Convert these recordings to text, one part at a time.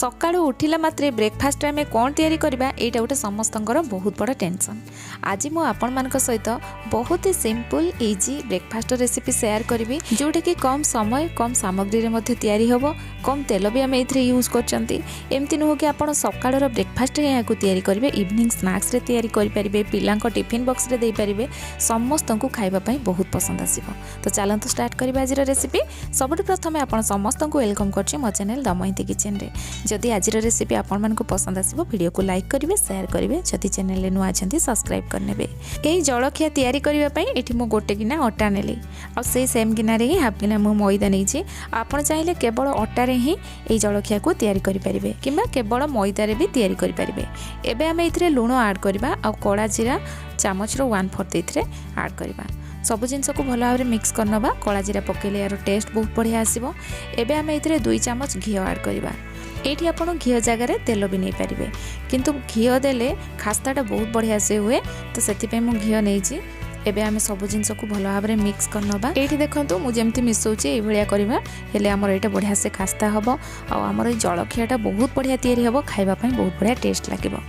सकाळु उठिला मात्रे breakfast आम कौन तैयारी करबा एटा गोटे समस्तंकर बहुत बड़ा टेंशन। आज मु आपण मान सहित बहुत ही simple easy breakfast recipe share करी जोटा कि कम समय कम सामग्री रे तैयारी होबो, कम तेल भी आम ए यूज करमती नुह कि आप सकाळर ब्रेकफास्ट यहाँ तैयारी करेंगे, इवनिंग स्नैक्स रे तैयारी करेंगे, पिलांको टिफिन बॉक्स रे दे पारिबे, समस्त को खाइबा बहुत पसंद आसीबो। तो चलते स्टार्ट करिबा आज रेसिपी। सबुठ प्रथम आपण समस्त को वेलकम करछि मो चैनल दमयंती किचन रे। जदि आज रेसिपी आपण मानको पसंद आसीबो वीडियो को लाइक करिवे, शेयर करिवे, जदि चैनल रे नुआ अछंती सब्सक्राइब करनेबे। एई जलखिया तैयारी करिवा पई एठी मो गोटे गिना अटा नेली आ से सेम गिना रे ही हाफ गिना मो मैदा नेछि। आपण चाहिले केवल अटा रे ही एई जलखिया को तैयारी करि परिबे किबा केवल मैदा रे भी तैयारी करि परिबे। एबे हम एथिरे लूण ऐड करबा आ कड़ा जीरा चामच रो 1/4 एथिरे ऐड करबा। सब जिनस को भल भाव मिक्स करनबा। कड़ा जीरा पकेले यार टेस्ट बहुत बढ़िया आसीबो। एबे हम एथिरे 2 चामच घी ऐड करबा। एठी आपण घी जगह तेल भी नहीं पारिबे, किंतु घी देले खास्ताटा बहुत बढ़िया से हुए, तो सेति पे मु घी नेछि। एबे आमे सब जिनस को भल भाव मिक्स करनबा। एठी देखंतु मु जेमति मिसौछि ए भलिया करबा, हेले हमर एटा बढ़िया से खास्ता हबो आ हमर जलखियाटा बहुत बढ़िया तैयारी हबो, खाइबा पई बहुत बढ़िया टेस्ट लागिबो।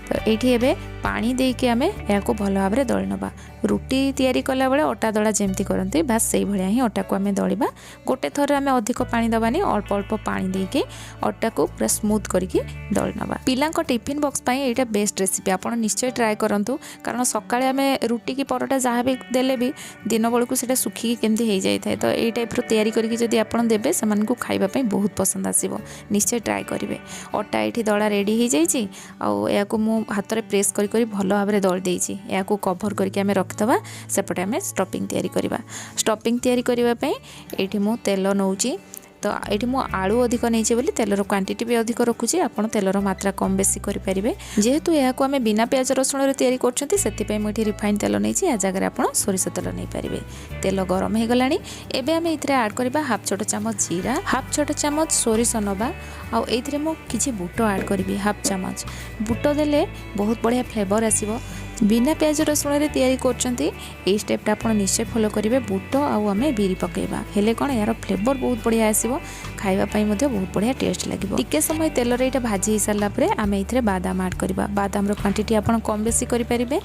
तो ये एबे पानी देके आमे याको भल भाव दଳି नबा। रुटी तैयारी कला बेले अटा दला जेमती करंती बास सेही भलिया ही अटा को आमे दळिबा। गोटे थर आमे अधिक पानी दबानी, अल्प अल्प पानी देके अटा को पूरा स्मूथ करके दळि नबा। पिलांको टिफिन बॉक्स पई एटा बेस्ट रेसिपी, आपण निश्चय ट्राई करंतु, कारण सकाळे आमे रुटी की परोटा जहाँ भी देले भी दिन बेलू सेटा सुखी केमती हो जाए, तो ये टाइप रो तैयारी करके जदि आपण देबे सेमान को खाइबा पई बहुत पसंद आसीबो। निश्चय ट्राई करिवे। अटा एठी दळा रेडी हो जाइछि आ याको मु हाथ में प्रेस करी भल भाव में दଳି देछि। याको कभर करके आमे रखिदबा, सेपटे आमे स्टफिंग तैयारी करबा। स्टफिंग तैयारी करबा पई एठी मु तेल नौछि, तो ये मु आलू अधिक नहीं बोली तेलर क्वांटिटी भी अधिक रखुची। आप तेलर मात्रा कम बेसी करेंगे, जेहेतु यह आम बिना प्याज रसुण तैयारी कर मुझे रिफाइन तेल नहीं, या जगह आप सोरिष तेल नहीं पारे। तेल गरम हो गला। एबे आम ये ऐड करबा हाफ छोट चामच जीरा, हाफ छोट चामच सोरिष नबा आ ये मुझे बुट ऐड करी हाफ चामच। बुट देले बहुत बढ़िया फ्लेवर आसीबो। बिना प्याज रसुण तैयारी करछंती ए स्टेपटा आप निश्चय फॉलो करेंगे। बुट आम बिरी पकेबा हेले कौन यार फ्लेवर बहुत बढ़िया आसीबो, खाइबा पई मध्य बहुत बढ़िया टेस्ट लागिबो। टिके समय तेल रे इटा भाजी ही सारला परे आम एथिरे बादाम ऐड करबा। बादाम रो क्वांटिटी आप कम बेसी करि परिबे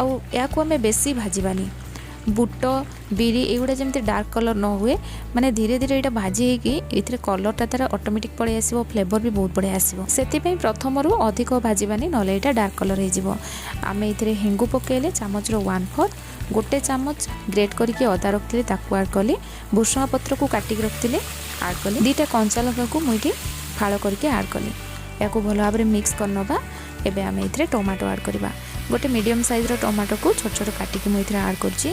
आ याको आम बेसी भाजीबानी। बुट बिरी एगुड़ा जमी डार्क कलर न हुए, माने धीरे धीरे यहाँ भाजी होती कलरटा तार ऑटोमेटिक पड़े आसो, फ्लेवर भी बहुत बढ़िया आसो। से प्रथम अधिक भाजबानी ना यहाँ डार्क कलर हो। आम ये हेंगु पकेले चामच 1/4, गोटे चामच ग्रेट करके अदा रखी ऐड कली, भुसुंगा पत्र को काटिक रखी ऐड कली, 2टा कंचा लंका को मुझे फाड़ करके ऐड कली। या भल भाव मिक्स करनबा। एबे आम ये टमाटो ऐड करवा। गोटे मीडियम साइज रो टमाटो को छोट छोट काटिकी मुझे ऐड करछि।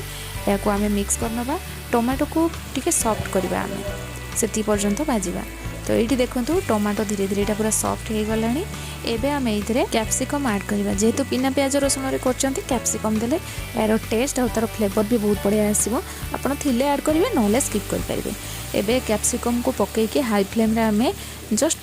याको आम मिक्स करनबा। टमाटो को टिके सॉफ्ट करवा, आम से पर्यंत भाजवा। तो ये देखो टमाटो धीरे धीरे पूरा सॉफ्ट हो गला। एबे आम ये कैप्सिकम ऐड करवा। जेहेतु बिना प्याज रसुण करछंती कैप्सिकम देले यार टेस्ट और तार फ्लेवर भी बहुत बढ़िया आसीबो। आपण थिले ऐड करेंगे ना स्किप कर पारिबे। एबे कैप्सिकम को पकईके हाई फ्लेम रे आम जस्ट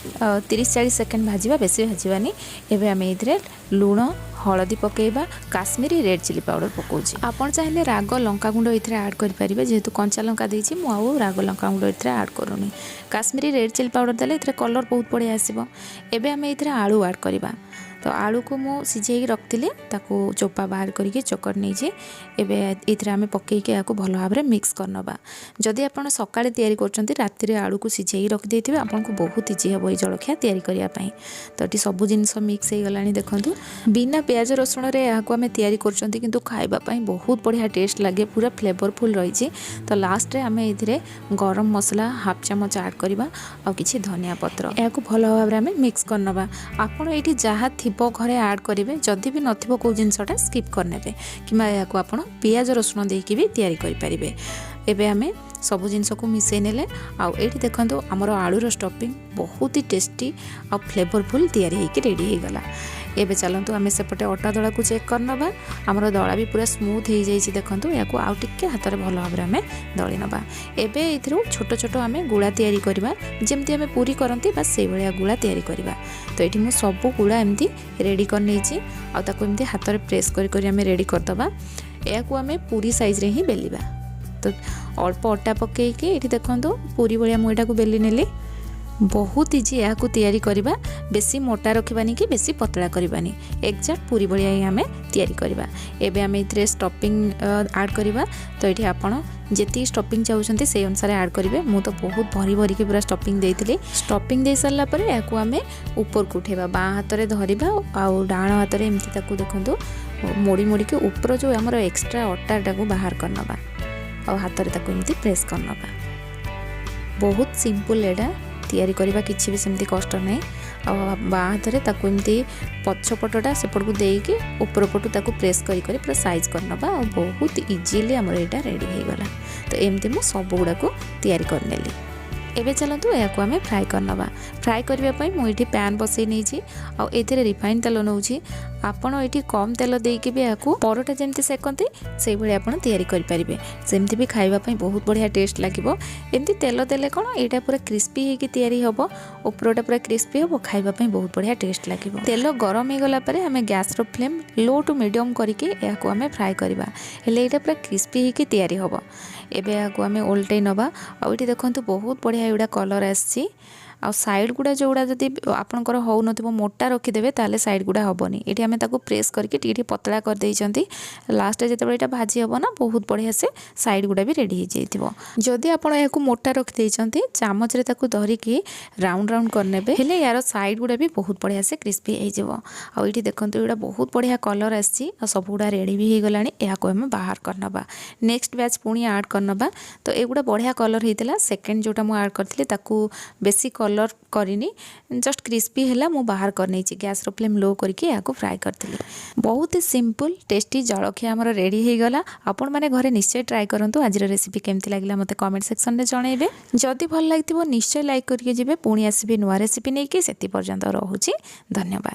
30-40 सेकेंड भाजवा, बेसी भाजवानी। एबे आम ये लूण हलदी पकेबा, काश्मीरी रेड चिली पाउडर पकाउछि। आपण चाहिले राग लंका गुंड इथरे ऐड करि परिबे, जेहेतु कंचा लंका देछि मु आउ राग लंका गुंड इथरे ऐड करूनी। काश्मीरी रेड चिली पाउडर देले इथरे कलर बहुत बढ़िया आसीबो। एबे आम इथरे आलू ऐड करबा। तो आलू को मु सिझेई रखतिले, ताको चोपा बाहर करके चोकर नहीं। एबे इथरे आमे पकेइके याको भल भाव में मिक्स करनबा। जदि आपण सकाळे तैयारी करछंती राति रे आलू को सिझेई रख देथिबे, आपन को बहुत इजी हबो ए जलखिया तैयारी करिया पई। तो एटी सब जिंस मिक्स हो गलानी। देखंतु बिना प्याज रसुण रे याको आमे तैयारी करछंती, किंतु खाइबा पई बहुत बढ़िया टेस्ट लागे, पूरा फ्लेवरफुल रहिछि। तो लास्ट रे आमे इथरे गरम मसला हाफ चामच ऐड करबा आ किछि धनिया पत्र। याको भल भाव में आमे मिक्स करनबा। आपण एटी जहा घरे ऐड करेंगे, जदि भी नथिबो को जिनसटा स्किप करने कि आप पियाज रसुण देकी भी तैयारी करें। एबे आमे सब जिनस को मिसई नेले। आउ एठी देखंतु हमर आलूर स्टफिंग बहुत ही टेस्टी आ फ्लेवरफुल तैयारी होकर रेडी हो गला। एबे चलतु आम सेपटे अटा दला को चेक करनबा। आमर दला भी पूरा स्मूथ हो जाइए। देखंतु याको आउ टिके हाथ में भल भाव में दଳି नबा। एबे इथरु छोट छोट आम गुड़ा तैयारी करबा, जेमती आम पूरी करंती बस से भलिया गुड़ा तैयारी करबा। तो ये मुझे सब गुड़ा एमती रेडी कर नहीं, आको एमती हाथ में प्रेस करी आम रेडी करदबा। याको आम पूरी साइज रे ही बेलिबा। तो अल्प अटा पकईके ये देखो पूरी भाया मुझे बेली नेली। बहुत इजी या तैयारी करवा बेसी मोटा रखबानी कि बेसी पतला करवानी एक्जाक्ट पूरी भाया ही आम तैयारी करवा। एबे आम ए स्टफिंग ऐड करवा। तो ये आपड़ जी स्टफिंग चाहते से अनुसार ऐड करेंगे। मुझे तो बहुत भरी भरी की पूरा स्टफिंग देती। स्टफिंग दे सारा पर या आम ऊपर को उठेबा बाँ हाथ में धरवा आउ डाण हाथ में एमती देखु मोड़ी मोड़ी के ऊपर जो आम एक्सट्रा अट्टा को बाहर करनबा और हाथ में एमती प्रेस करनबा। बहुत सिंपल एडा तैयारी करवा किसी भी सेमती कष्ट ना। बाँ हाथ में एमती पछपटा सेपट को देकी ऊपर पटू ताकू प्रेस करी पूरा साइज करनबा और बहुत इजीली आमर यहाँ रेडी हो गला। तो एमती मु सब गुड़ा को तैयारी करनेली। एबे चलतु या आम फ्राए करनबा। फ्राए करने मुझे पैन बसई नहीं और रिफाइन तेल नौ। आपड़ ये कम तेल देकी भी या परोटा जमी सेकती से भाई आप तैयारी करेंगे। सेमती भी खावाई बहुत बढ़िया टेस्ट लगे। एमती तेल देले कौन यहाँ पूरा क्रिस्पी होगी तैयारी हम उपरटा पूरा क्रिस्पी हम खावाई बहुत बढ़िया टेस्ट लगे। तेल गरम हो गला आम gas flame low to medium करके आम फ्राए करवा। हेले यहाँ पूरा क्रिस्पी होगी तैयारी हम। एबे या आम ओल्टे नवा और ये देखो बहुत बढ़िया एटा कलर आसी। आ साइड गुड़ा जो गुड़ा जब आपंकर हो मोटा रखिदेवे ताले साइड गुड़ा हेनी। ये आम प्रेस करके टी पतला कर देइचंती। लास्ट जो यहाँ भाजी हम ना बहुत बढ़िया से साइड गुड़ा भी रेडी हो जाइए। जदि आप मोटा रखिदेइचंती चामच रे ताकू धरिकी राउंड राउंड करने हेले यार साइड गुड़ा भी बहुत बढ़िया से क्रिस्पी हो। ये देखो यहाँ बहुत बढ़िया कलर आसी सब गुड़ा रेडी भी हो गला। यहाँ आम बाहर करनबा। नेक्स्ट बैच पुणी ऐड करनबा। तो एगुड़ा बढ़िया कलर होता। सेकेंड जोटा मुझे ऐड करी ताकू बेसी कलर करनी जस्ट क्रिस्पी है मु बाहर कर नहीं। गैस फ्लेम लो करके यहाँ फ्राए करती। बहुत ही सिंपल टेस्टी जलखिया आमर रेडी हो गला। आपण मैंने घरे निश्चय ट्राए करूँ। आज रेसिपी केमती लगे मत कमेंट सेक्शन में जनइबे। जदि भल लगी निश्चय लाइक करके जी। पुणी आसबि नुआ रेसिपी नहीं कि से पर्यंत रोचे। धन्यवाद।